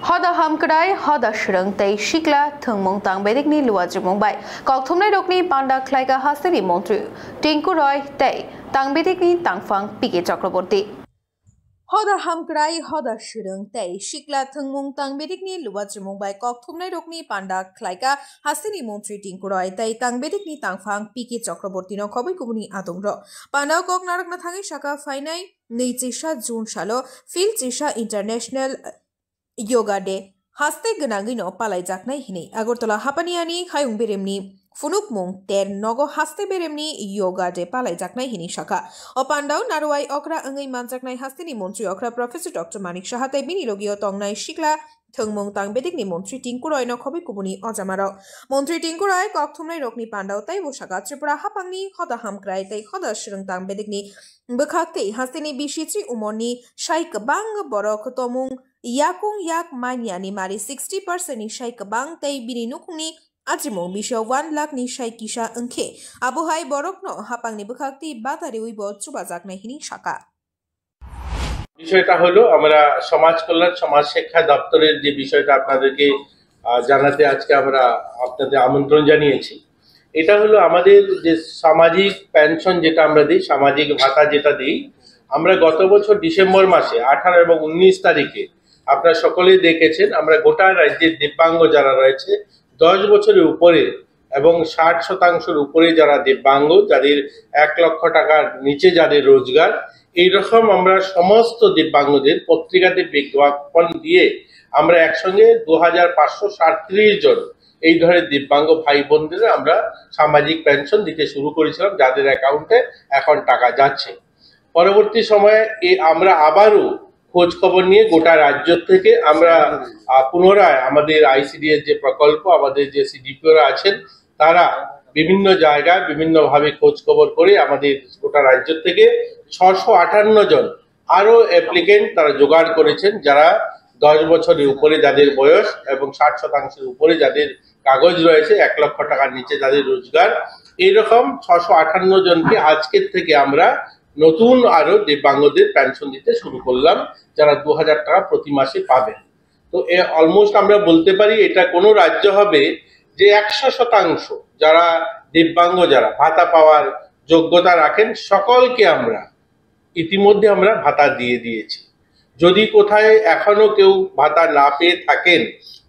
Hoda hamkrai hoda shrang tei shikla thungmung tang bedikni luajumung bai kokthumnai rokni panda khlaiga hasini montri Tinku Roy tei tang bedikni tangfang pike chakraborti Hoda hamkrai hoda shrang tei shikla thungmung tang bedikni luajumung bai kokthumnai rokni panda khlaiga hasini montri Tinku Roy tei tang bedikni tangfang pike chakraborti no khoboi kubuni adongro panda kok narakna thangi shaka fainai neichisha June shalo Phil Chisha International Yoga Day haste ganagino palai jaknai hini Agartala hapaniani hayung beremni funuk mung ter nogo haste beremni yoga day palai jaknai hini shaka opandau narwai okra angai manjaknai hasteni montri okra Professor Dr. Manik Shahate bini logio tongnai shikla thungmung tang bedikni montri Tinku Roy no khobi kubuni ojamaro montri Tinku Roy kokthumnai rokni pandau tai bosaka tripura hapangni hoda hamkrai tai hoda shrung tang bedikni bekhakte hasteni bishitri umoni shai kabang borok tomung yakung yak manyani mari 60% ni shai kabang tai bini nukungni ajimung bisho 1 lakh ni shai kisha angke abuhai borokno hapangni bekhakti batari uibo chubajak nahi ni shaka বিষয়টা হলো আমরা সমাজ কল্যাণ সমাজ শিক্ষা দপ্তরের যে বিষয়টা আপনাদেরকে জানাতে আজকে আমরা আপনাদের আমন্ত্রণ জানিয়েছি এটা হলো আমাদের যে সামাজিক পেনশন যেটা আমরা দেই সামাজিক ভাতা যেটা দেই আমরা গত বছর ডিসেম্বর মাসে 18 এবং 19 তারিখে আপনারা সকলেই দেখেছেন আমরা গোটা রাজ্যের দিব্যাঙ্গ যারা রয়েছে 10 বছরের উপরে এবং 60% উপরে যারা দিব্যাঙ্গ যাদের 1 লক্ষ টাকার নিচে যাদের রোজগার এই রকম আমরা সমস্ত দিব্যাঙ্গদের পত্রিকাতে বিজ্ঞাপন দিয়ে আমরা একসঙ্গে 2537 জন এই ধরনের দিব্যাঙ্গ ভাই বোনদের আমরা সামাজিক পেনশন দিতে শুরু করেছিলাম যাদের অ্যাকাউন্টে এখন টাকা যাচ্ছে পরবর্তী সময়ে আমরা আবারও খোঁজ খবর নিয়ে গোটা রাজ্য থেকে আমরা পুনরায় আমাদের আইসিডিএস যে প্রকল্প আমাদের যে সিডিপিওরা আছেন তারা বিভিন্ন জায়গায় বিভিন্নভাবে খোঁজ খবর করে আমাদের গোটা রাজ্য থেকে 658 জন আরো অ্যাপ্লিকেন্ট তারা জোগাড় করেছেন যারা 10 বছরের উপরে যাদের বয়স এবং 60% উপরে যাদের কাগজ রয়েছে 1 লক্ষ টাকার নিচে যাদের রোজগার এইরকম 658 জনকে আজকের থেকে আমরা নতুন আরো দিব্যাঙ্গদের পেনশন দিতে শুরু করলাম যারা 2000 টাকা প্রতি মাসে পাবেন তো অলমোস্ট আমরা বলতে পারি এটা কোন রাজ্য হবে যে 100% যারা দিব্যাঙ্গ যারা ভাতা পাওয়ার যোগ্যতা রাখেন সকলকে আমরা ইতিমধ্যে আমরা ভাতা দিয়ে দিয়েছি যদি কোথায় এখনো কেউ ভাতা না পেয়ে থাকেন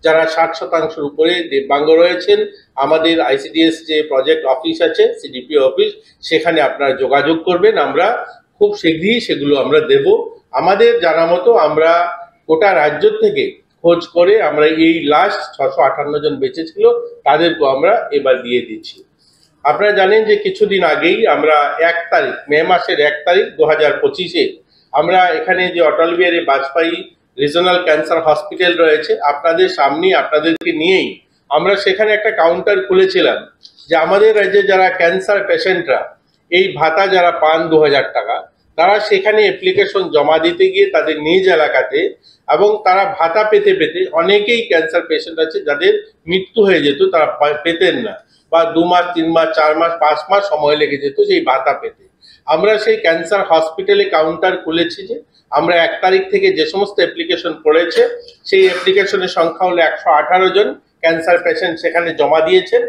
যারা 60% উপরে দিব্যাঙ্গ রয়েছেন আমাদের আইসিডিএস যে প্রজেক্ট অফিস আছে সিডিপি অফিস সেখানে আপনারা যোগাযোগ করবেন আমরা খুব শীঘ্রই সেগুলো আমরা দেব আমাদের জানা মতো আমরা গোটা রাজ্য থেকে খোঁজ করে আমরা এই লাস্ট 658 জন বেঁচে ছিল তাদেরকে আমরা এবার দিয়ে দিচ্ছি আপনারা জানেন যে কিছুদিন আগেই আমরা 1 তারিখ মে মাসের 1 তারিখ 2025 এ আমরা এখানে যে Atal Bihari Vajpayee regional cancer hospital রয়েছে আপনাদের সামনে আপনাদেরকে নিয়েই আমরা সেখানে একটা কাউন্টার খুলেছিলাম যে আমাদের রাজ্যে যারা ক্যান্সার পেশেন্টরা এই ভাতা যারা পান 2000 টাকা তারা সেখানে অ্যাপ্লিকেশন জমা দিতে গিয়ে তাদের নিজ এলাকাতে এবং তারা ভাতা পেতে পেতে অনেকেই ক্যান্সার পেশেন্ট আছে যাদের মৃত্যু হয়ে যেত তারা পেতেন না বা 2 মাস 3 মাস 4 মাস 5 মাস সময় লেগে যেত সেই ভাতা পেতে আমরা সেই ক্যান্সার হসপিটালে কাউন্টার খুলেছি যে আমরা 1 তারিখ থেকে যে সমস্ত অ্যাপ্লিকেশন পড়েছে সেই অ্যাপ্লিকেশনের সংখ্যা হলো 118 জন ক্যান্সার পেশেন্ট সেখানে জমা দিয়েছেন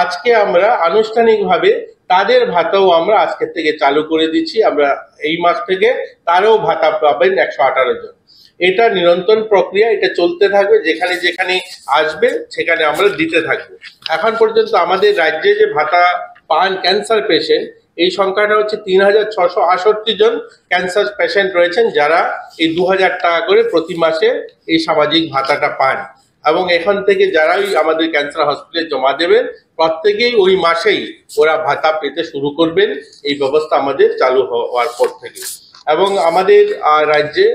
আজকে আমরা আনুষ্ঠানিকভাবে তাদের ভাতাও আমরা আজকে থেকে চালু করে দিচ্ছি আমরা এই মাস থেকে তারও ভাতা পাবেন 118 জন এটা নিরন্তর প্রক্রিয়া এটা চলতে থাকবে যেখানে যেখানে আসবে সেখানে আমরা দিতে থাকবো এখন পর্যন্ত আমাদের রাজ্যে যে ভাতা পান ক্যান্সার পেশেন্ট এই সংখ্যাটা হচ্ছে 3668 জন ক্যান্সার পেশেন্ট রয়েছেন যারা এই 2000 টাকা করে প্রতি মাসে এই সামাজিক ভাতাটা পান এবং এখন থেকে যারাই আমাদের ক্যান্সার হসপিটালে জমা দেবেন প্রত্যেকেই ওই মাসেই ওরা ভাতা পেতে শুরু করবেন এই ব্যবস্থা আমাদের চালু হওয়ার পর থেকে এবং আমাদের রাজ্যে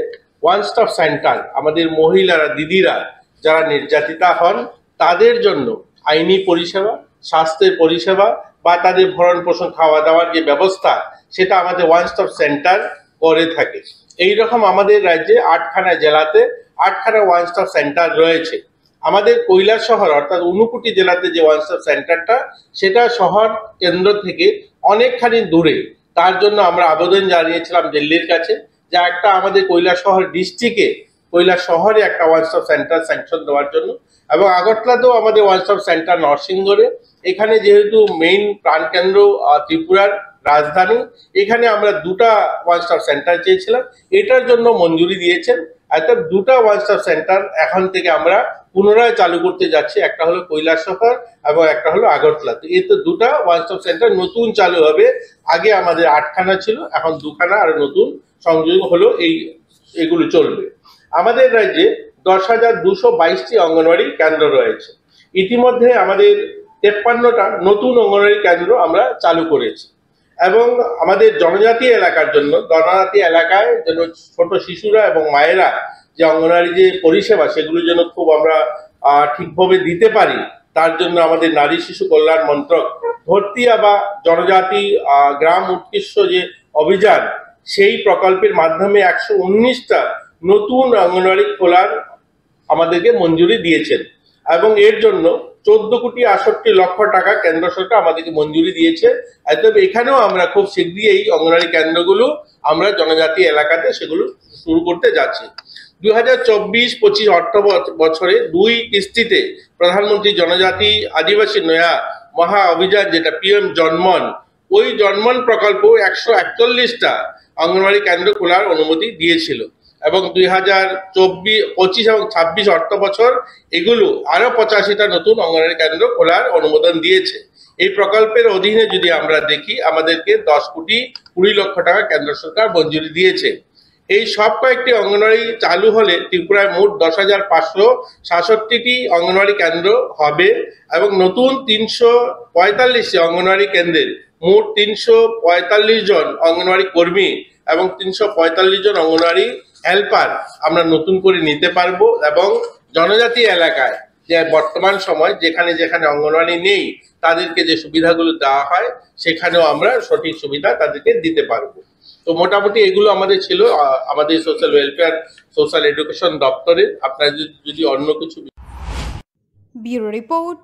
ওয়ান স্টপ সেন্টার আমাদের মহিলারা দিদিরা যারা নির্যাতিতা হন তাদের জন্য আইনি পরিষেবা স্বাস্থ্যের পরিষেবা বা তাদের ভরণ পোষণ খাওয়া দাওয়ার যে ব্যবস্থা সেটা আমাদের ওয়ান স্টপ সেন্টার করে থাকে এই রকম আমাদের রাজ্যে 8খানা জেলাতে 8খানা ওয়ান স্টপ সেন্টার রয়েছে আমাদের কৈলাসহর অর্থাৎ ঊনকোটি জেলাতে যে ওয়ান স্টপ সেন্টারটা সেটা শহর কেন্দ্র থেকে অনেকখানি দূরে তার জন্য আমরা আবেদন জানিয়েছিলাম দিল্লির কাছে যে একটা আমাদের কৈলাসহর ডিস্ট্রিক্টে কৈলাস শহরে একটা ওয়ান স্টপ সেন্টার স্যাংশন দেওয়ার জন্য, এবং আগরতলাতেও আমাদের ওয়ান স্টপ সেন্টার নরসিংগড়ে। এখানে যেহেতু মেইন প্রাণকেন্দ্র ত্রিপুরার রাজধানী, এখানে আমরা দুটা ওয়ান স্টপ সেন্টার চেয়েছিলাম, এটার জন্য মঞ্জুরি দিয়েছেন। অর্থাৎ দুটা ওয়ান স্টপ সেন্টার এখন থেকে আমরা পুনরায় চালু করতে যাচ্ছি, একটা হলো কৈলাসহর এবং একটা হলো আগরতলাতে। এই তো দুটা ওয়ান স্টপ সেন্টার নতুন চালু হবে। আগে আমাদের 8খানা ছিল, এখন 2খানা আর নতুন সংযোগ হলো, এগুলো চলবে। আমাদের রাজ্যে 10,222টি অঙ্গনওয়াড়ি কেন্দ্র রয়েছে। ইতিমধ্যে আমাদের 53টা নতুন অঙ্গনওয়াড়ি কেন্দ্র আমরা চালু করেছি, এবং আমাদের জনজাতি এলাকার জন্য, জনজাতি এলাকায় যেন ছোট শিশুরা এবং মায়েরা যে অঙ্গনওয়াড়ি যে পরিষেবা সেগুলোর জন্য খুব আমরা ঠিকভাবে দিতে পারি, তার জন্য আমাদের নারী শিশু কল্যাণ মন্ত্রক ভর্তিয়া বা জনজাতি গ্রাম উৎকৃষ্ট যে অভিযান, সেই প্রকল্পের মাধ্যমে 119টা নতুন অঙ্গনওয়াড়ি খোলার আমাদেরকে মঞ্জুরি দিয়েছেন, এবং এর জন্য 14,68,00,000 টাকা কেন্দ্র সরকার আমাদেরকে মঞ্জুরি দিয়েছে। তবে এখানেও আমরা খুব শীঘ্রই এই অঙ্গনওয়াড়ি কেন্দ্রগুলো আমরা জনজাতি এলাকাতে সেগুলো শুরু করতে যাচ্ছি। 2024-25 অর্থ বছরে 2 কিস্তিতে প্রধানমন্ত্রী জনজাতি আদিবাসী নয়া মহা অভিযান, যেটা পিএম জন্মন, ওই জন্মন প্রকল্প 141টা অঙ্গনওয়াড়ি কেন্দ্র খোলার অনুমতি দিয়েছিল, এবং 2024-25 এবং 26 অর্থ বছর এগুলো আরো 85টা নতুন অঙ্গনওয়াড়ি কেন্দ্র খোলার অনুমোদন দিয়েছে। এই প্রকল্পের অধীনে যদি আমরা দেখি, আমাদেরকে 10,20,00,000 টাকা কেন্দ্র সরকার মঞ্জুরি দিয়েছে। এই সব কয়েকটি অঙ্গনওয়াড়ি চালু হলে ত্রিপুরায় মোট 10,566টি অঙ্গনওয়াড়ি কেন্দ্র হবে, এবং নতুন 345টি অঙ্গনওয়াড়ি কেন্দ্রের মোট 345 জন অঙ্গনওয়াড়ি কর্মী এবং 345 জন অঙ্গনওয়াড়ি হেল্পার আমরা নতুন করে নিতে পারবো, এবং জনজাতি এলাকায় যে বর্তমান সময় যেখানে যেখানে অঙ্গনওয়াড়ি নেই তাদেরকে যে সুবিধাগুলো দেওয়া হয় সেখানেও আমরা সঠিক সুবিধা তাদেরকে দিতে পারবো। তো মোটামুটি এগুলো আমাদের ছিল আমাদের সোশ্যাল ওয়েলফেয়ার সোশ্যাল এডুকেশন দপ্তরে। আপনারা যদি অন্য কিছু ব্যুরো রিপোর্ট